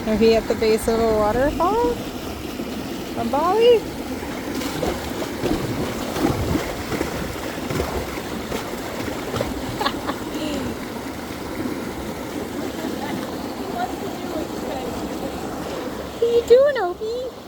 Are we at the base of a waterfall on Bali? What are you doing, Opie?